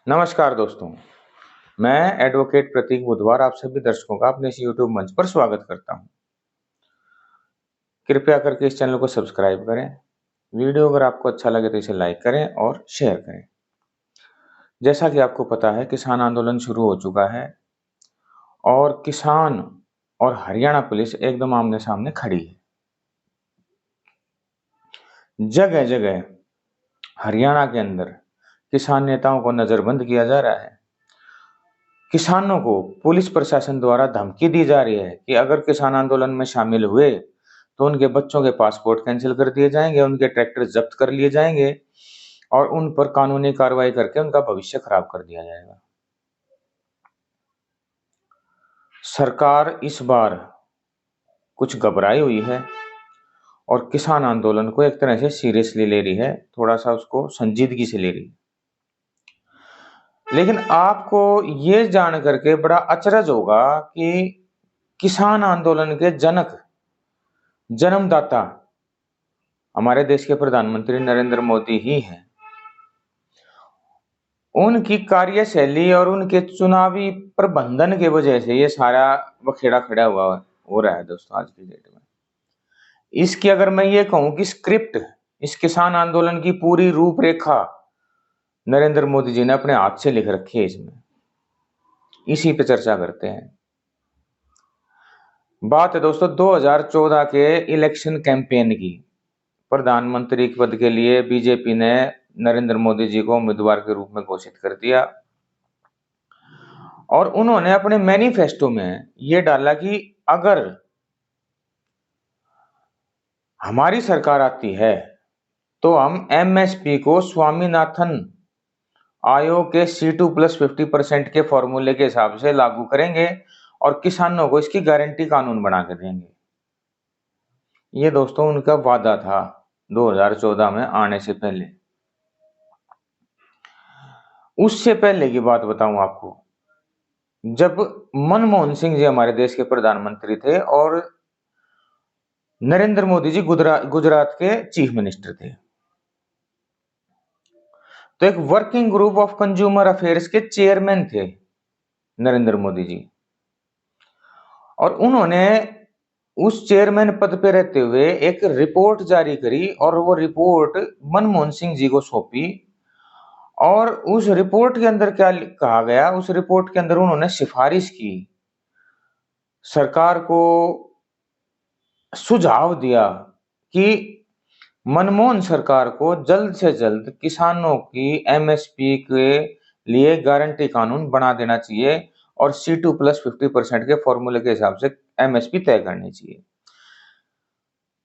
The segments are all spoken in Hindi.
नमस्कार दोस्तों, मैं एडवोकेट प्रतीक बुधवार आप सभी दर्शकों का अपने इस यूट्यूब मंच पर स्वागत करता हूं। कृपया करके इस चैनल को सब्सक्राइब करें। वीडियो अगर आपको अच्छा लगे तो इसे लाइक करें और शेयर करें। जैसा कि आपको पता है, किसान आंदोलन शुरू हो चुका है और किसान और हरियाणा पुलिस एकदम आमने सामने खड़ी है। जगह जगह हरियाणा के अंदर किसान नेताओं को नजरबंद किया जा रहा है। किसानों को पुलिस प्रशासन द्वारा धमकी दी जा रही है कि अगर किसान आंदोलन में शामिल हुए तो उनके बच्चों के पासपोर्ट कैंसिल कर दिए जाएंगे, उनके ट्रैक्टर जब्त कर लिए जाएंगे और उन पर कानूनी कार्रवाई करके उनका भविष्य खराब कर दिया जाएगा। सरकार इस बार कुछ घबराई हुई है और किसान आंदोलन को एक तरह से सीरियसली ले रही है, थोड़ा सा उसको संजीदगी से ले रही है। लेकिन आपको ये जान करके बड़ा अचरज होगा कि किसान आंदोलन के जनक, जन्मदाता हमारे देश के प्रधानमंत्री नरेंद्र मोदी ही हैं। उनकी कार्यशैली और उनके चुनावी प्रबंधन की वजह से ये सारा बखेड़ा खड़ा हुआ हो रहा है दोस्तों आज की डेट में। इसकी अगर मैं ये कहूं कि स्क्रिप्ट, इस किसान आंदोलन की पूरी रूपरेखा नरेंद्र मोदी जी ने अपने हाथ से लिख रखी है। इसमें इसी पे चर्चा करते हैं। बात है दोस्तों 2014 के इलेक्शन कैंपेन की। प्रधानमंत्री पद के लिए बीजेपी ने नरेंद्र मोदी जी को उम्मीदवार के रूप में घोषित कर दिया और उन्होंने अपने मैनिफेस्टो में यह डाला कि अगर हमारी सरकार आती है तो हम एमएसपी को स्वामीनाथन आयोग के C2+50% के फॉर्मूले के हिसाब से लागू करेंगे और किसानों को इसकी गारंटी कानून बना के देंगे। ये दोस्तों उनका वादा था 2014 में आने से पहले। उससे पहले की बात बताऊं आपको, जब मनमोहन सिंह जी हमारे देश के प्रधानमंत्री थे और नरेंद्र मोदी जी गुजरात के चीफ मिनिस्टर थे, तो एक working group of consumer affairs के चेयरमैन थे नरेंद्र मोदी जी, और उन्होंने उस चेयरमैन पद पे रहते हुए एक रिपोर्ट जारी करी और वो रिपोर्ट मनमोहन सिंह जी को सौंपी। और उस रिपोर्ट के अंदर क्या कहा गया, उस रिपोर्ट के अंदर उन्होंने सिफारिश की, सरकार को सुझाव दिया कि मनमोहन सरकार को जल्द से जल्द किसानों की एमएसपी के लिए गारंटी कानून बना देना चाहिए और C2+50% के फॉर्मूले के हिसाब से एमएसपी तय करनी चाहिए।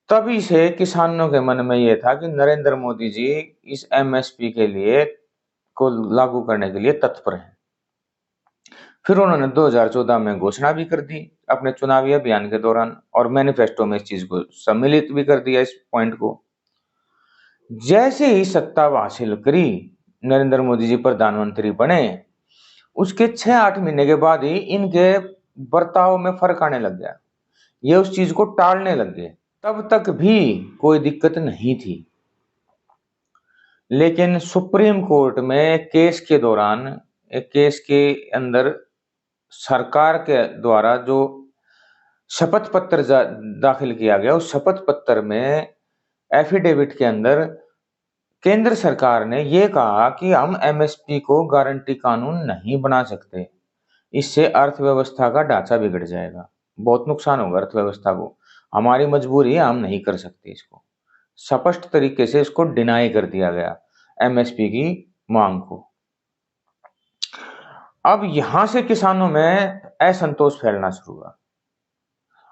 तभी से किसानों के मन में यह था कि नरेंद्र मोदी जी इस एमएसपी के लिए को लागू करने के लिए तत्पर हैं। फिर उन्होंने 2014 में घोषणा भी कर दी अपने चुनावी अभियान के दौरान और मैनिफेस्टो में इस चीज को सम्मिलित भी कर दिया, इस पॉइंट को। जैसे ही सत्ता हासिल करी, नरेंद्र मोदी जी प्रधानमंत्री बने, उसके 6-8 महीने के बाद ही इनके बर्ताव में फर्क आने लग गया। ये उस चीज को टालने लग गए। तब तक भी कोई दिक्कत नहीं थी, लेकिन सुप्रीम कोर्ट में केस के दौरान, एक केस के अंदर सरकार के द्वारा जो शपथ पत्र दाखिल किया गया, उस शपथ पत्र में एफिडेविट के अंदर केंद्र सरकार ने यह कहा कि हम एमएसपी को गारंटी कानून नहीं बना सकते, इससे अर्थव्यवस्था का ढांचा बिगड़ जाएगा, बहुत नुकसान होगा अर्थव्यवस्था को, हमारी मजबूरी है, हम नहीं कर सकते इसको। स्पष्ट तरीके से इसको डिनाई कर दिया गया एमएसपी की मांग को। अब यहां से किसानों में असंतोष फैलना शुरू हुआ।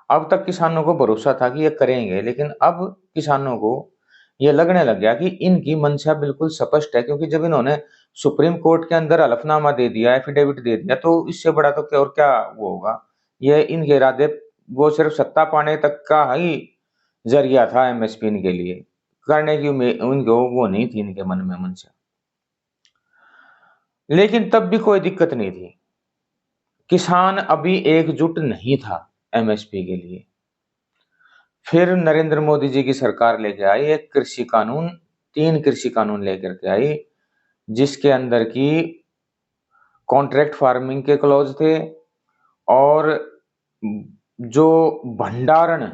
अब तक किसानों को भरोसा था कि ये करेंगे, लेकिन अब किसानों को ये लगने लग गया कि इनकी मंशा बिल्कुल स्पष्ट है, क्योंकि जब इन्होंने सुप्रीम कोर्ट के अंदर हलफनामा दे दिया, एफिडेविट दे दिया, तो इससे बड़ा तो क्या और क्या वो होगा। ये इनके इरादे वो सिर्फ सत्ता पाने तक का ही जरिया था एमएसपी इनके लिए, करने की उनको वो नहीं थी इनके मन में मंशा। लेकिन तब भी कोई दिक्कत नहीं थी, किसान अभी एकजुट नहीं था एमएसपी के लिए। फिर नरेंद्र मोदी जी की सरकार लेके आई एक कृषि कानून, 3 कृषि कानून लेकर के आई, जिसके अंदर की कॉन्ट्रैक्ट फार्मिंग के क्लॉज थे, और जो भंडारण,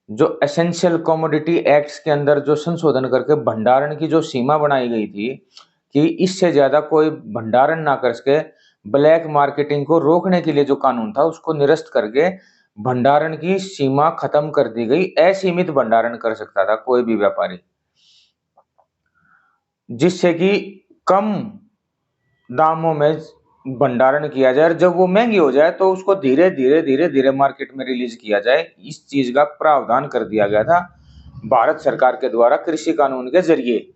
जो एसेंशियल कमोडिटी एक्ट्स के अंदर जो संशोधन करके भंडारण की जो सीमा बनाई गई थी कि इससे ज्यादा कोई भंडारण ना कर सके, ब्लैक मार्केटिंग को रोकने के लिए जो कानून था उसको निरस्त करके भंडारण की सीमा खत्म कर दी गई। असीमित भंडारण कर सकता था कोई भी व्यापारी, जिससे कि कम दामों में भंडारण किया जाए, और जब वो महंगी हो जाए तो उसको धीरे धीरे धीरे धीरे मार्केट में रिलीज किया जाए। इस चीज का प्रावधान कर दिया गया था भारत सरकार के द्वारा कृषि कानून के जरिए।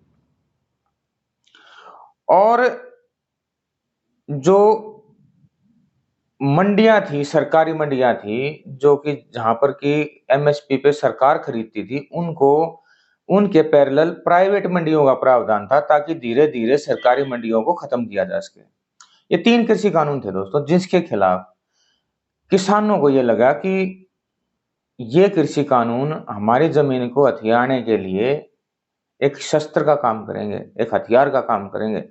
और जो मंडियां थी, सरकारी मंडियां थी, जो कि जहां पर की एमएसपी पे सरकार खरीदती थी, उनको उनके पैरेलल प्राइवेट मंडियों का प्रावधान था, ताकि धीरे धीरे सरकारी मंडियों को खत्म किया जा सके। ये 3 कृषि कानून थे दोस्तों, जिसके खिलाफ किसानों को ये लगा कि ये कृषि कानून हमारी जमीन को हथियाने के लिए एक शस्त्र का काम करेंगे, एक हथियार का काम करेंगे।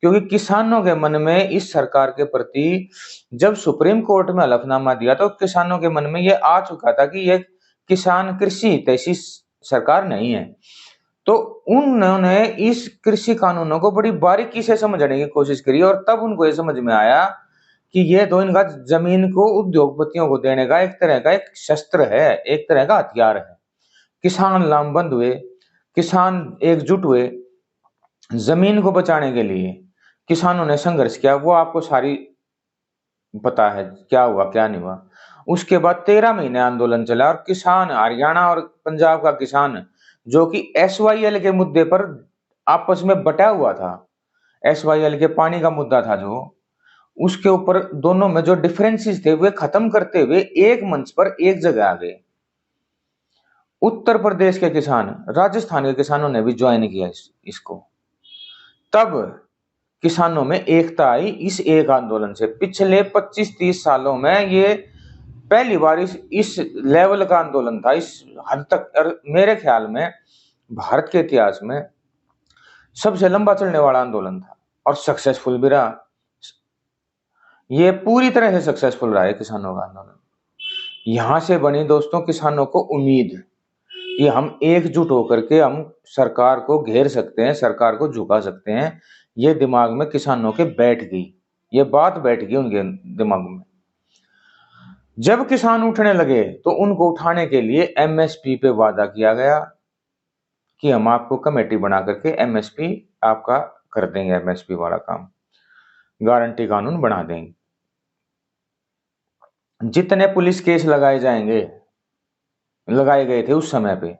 क्योंकि किसानों के मन में इस सरकार के प्रति जब सुप्रीम कोर्ट में हलफनामा दिया तो किसानों के मन में ये आ चुका था कि ये किसान कृषि हितैषी सरकार नहीं है। तो उन्होंने इस कृषि कानूनों को बड़ी बारीकी से समझने की कोशिश करी, और तब उनको ये समझ में आया कि ये तो इनका जमीन को उद्योगपतियों को देने का एक तरह का एक शस्त्र है, एक तरह का हथियार है। किसान लामबंद हुए, किसान एकजुट हुए, जमीन को बचाने के लिए किसानों ने संघर्ष किया। वो आपको सारी पता है क्या हुआ क्या नहीं हुआ। उसके बाद 13 महीने आंदोलन चला, और किसान हरियाणा और पंजाब का किसान जो कि एसवाईएल के मुद्दे पर आपस में बटा हुआ था, एसवाईएल के पानी का मुद्दा था जो, उसके ऊपर दोनों में जो डिफरेंसेस थे वे खत्म करते हुए एक मंच पर एक जगह आ गए। उत्तर प्रदेश के किसान, राजस्थान के किसानों ने भी ज्वाइन किया इसको। तब किसानों में एकता आई इस एक आंदोलन से। पिछले 25-30 सालों में ये पहली बार इस लेवल का आंदोलन था, इस हद तक। और मेरे ख्याल में भारत के इतिहास में सबसे लंबा चलने वाला आंदोलन था, और सक्सेसफुल भी रहा। ये पूरी तरह से सक्सेसफुल रहा है किसानों का आंदोलन। यहां से बनी दोस्तों किसानों को उम्मीद कि हम एकजुट होकर के हम सरकार को घेर सकते हैं, सरकार को झुका सकते हैं। ये दिमाग में किसानों के बैठ गई, ये बात बैठ गई उनके दिमाग में। जब किसान उठने लगे तो उनको उठाने के लिए एमएसपी पे वादा किया गया कि हम आपको कमेटी बना करके एमएसपी आपका कर देंगे, एमएसपी वाला काम, गारंटी कानून बना देंगे। जितने पुलिस केस लगाए गए थे उस समय पे,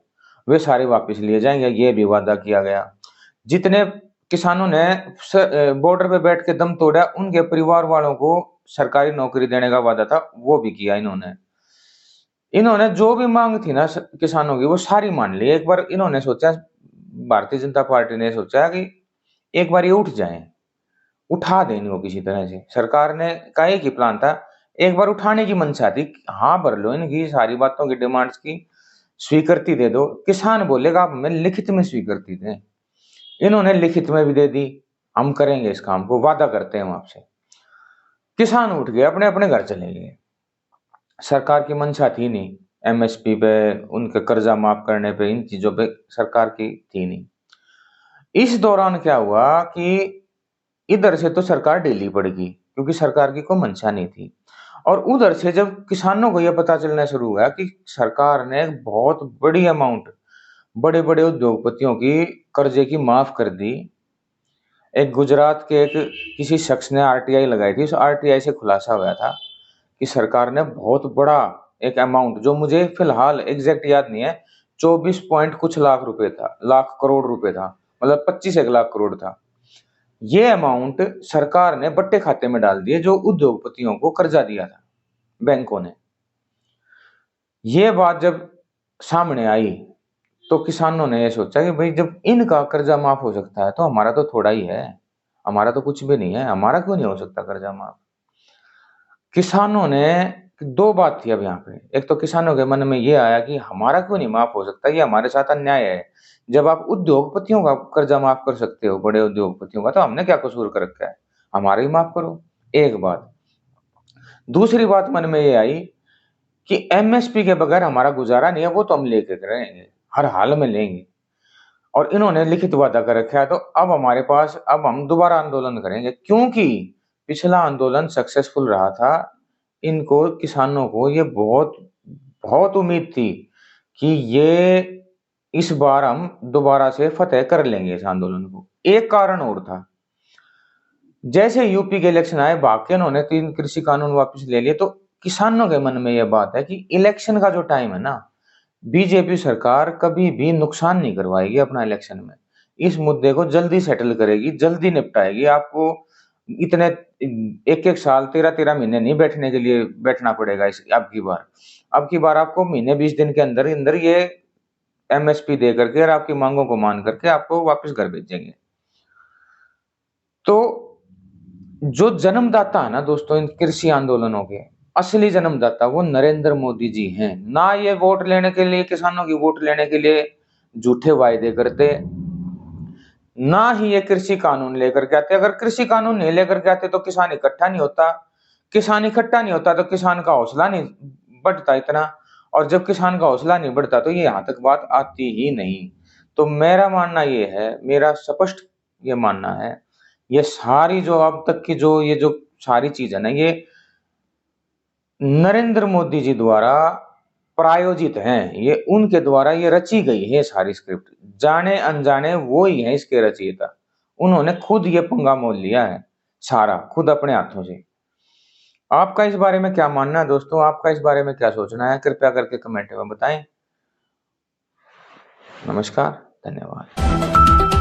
वे सारे वापस लिए जाएंगे, ये भी वादा किया गया। जितने किसानों ने बॉर्डर पे बैठ के दम तोड़ा, उनके परिवार वालों को सरकारी नौकरी देने का वादा था, वो भी किया इन्होंने जो भी मांग थी ना किसानों की, वो सारी मान ली। एक बार इन्होंने सोचा, भारतीय जनता पार्टी ने सोचा कि एक बार ये उठ जाए, उठा दें इनको किसी तरह से। सरकार ने का एक ही प्लान था, एक बार उठाने की मंशा थी। हाँ भर लो इनकी सारी बातों की, डिमांड्स की स्वीकृति दे दो। किसान बोलेगा आप हमें लिखित में स्वीकृति दें। इन्होंने लिखित में भी दे दी, हम करेंगे इस काम को, वादा करते हैं हम आपसे। किसान उठ गए, अपने अपने घर चले गए। सरकार की मंशा थी नहीं एमएसपी पे, उनके कर्जा माफ करने पे, इन चीजों पे सरकार की थी नहीं। इस दौरान क्या हुआ कि इधर से तो सरकार ढीली पड़ गई, क्योंकि सरकार की कोई मंशा नहीं थी। और उधर से जब किसानों को यह पता चलना शुरू हुआ कि सरकार ने बहुत बड़ी अमाउंट बड़े बड़े उद्योगपतियों की कर्जे की माफ कर दी। एक गुजरात के एक किसी शख्स ने आरटीआई लगाई थी, उस आरटीआई से खुलासा हुआ था कि सरकार ने बहुत बड़ा एक अमाउंट, जो मुझे फिलहाल एग्जैक्ट याद नहीं है, 24 पॉइंट कुछ लाख रुपए था, लाख करोड़ रुपए था, मतलब 25 लाख करोड़ था। ये अमाउंट सरकार ने बट्टे खाते में डाल दिए, जो उद्योगपतियों को कर्जा दिया था बैंकों ने। ये बात जब सामने आई तो किसानों ने यह सोचा कि भाई जब इनका कर्जा माफ हो सकता है तो हमारा तो थोड़ा ही है, हमारा तो कुछ भी नहीं है, हमारा क्यों नहीं हो सकता कर्जा माफ। किसानों ने, दो बात थी अब यहाँ पे, एक तो किसानों के मन में ये आया कि हमारा क्यों नहीं माफ हो सकता, ये हमारे साथ अन्याय है। जब आप उद्योगपतियों का कर्जा माफ कर सकते हो, बड़े उद्योगपतियों का, तो हमने क्या कसूर कर रखा है, हमारा ही माफ करो। एक बात। दूसरी बात मन में ये आई कि एमएसपी के बगैर हमारा गुजारा नहीं है, वो तो हम लेके रहेंगे, हर हाल में लेंगे। और इन्होंने लिखित वादा कर रखा है, तो अब हमारे पास, अब हम दोबारा आंदोलन करेंगे, क्योंकि पिछला आंदोलन सक्सेसफुल रहा था। इनको, किसानों को ये बहुत बहुत उम्मीद थी कि ये इस बार हम दोबारा से फतेह कर लेंगे इस आंदोलन को। एक कारण और था, जैसे यूपी के इलेक्शन आए, भाग के उन्होंने 3 कृषि कानून वापस ले लिए। तो किसानों के मन में यह बात है कि इलेक्शन का जो टाइम है ना, बीजेपी सरकार कभी भी नुकसान नहीं करवाएगी अपना इलेक्शन में। इस मुद्दे को जल्दी सेटल करेगी, जल्दी निपटाएगी। आपको इतने एक एक साल, 13-13 महीने नहीं बैठने के लिए बैठना पड़ेगा इस अब की बार आपको महीने 20 दिन के अंदर अंदर ये एमएसपी दे करके और आपकी मांगों को मान करके आपको वापस घर भेजेंगे। तो जो जन्मदाता है ना दोस्तों इन कृषि आंदोलनों के, असली जन्मदाता वो नरेंद्र मोदी जी हैं। ना ये वोट लेने के लिए, किसानों की वोट लेने के लिए झूठे वायदे करते, ना ही ये कृषि कानून लेकर के आते। अगर कृषि कानून नहीं लेकर के आते तो किसान इकट्ठा नहीं होता, किसान इकट्ठा नहीं होता तो किसान का हौसला नहीं बढ़ता इतना, और जब किसान का हौसला नहीं बढ़ता तो ये यहां तक बात आती ही नहीं। तो मेरा मानना ये है, मेरा स्पष्ट ये मानना है, ये सारी जो अब तक की जो ये जो सारी चीज है ना, ये नरेंद्र मोदी जी द्वारा प्रायोजित हैं। ये उनके द्वारा ये रची गई है सारी स्क्रिप्ट, जाने अनजाने वो ही है इसके रचयिता। उन्होंने खुद ये पंगा मोल लिया है सारा, खुद अपने हाथों से। आपका इस बारे में क्या मानना है दोस्तों? आपका इस बारे में क्या सोचना है? कृपया करके कमेंट में बताएं। नमस्कार, धन्यवाद।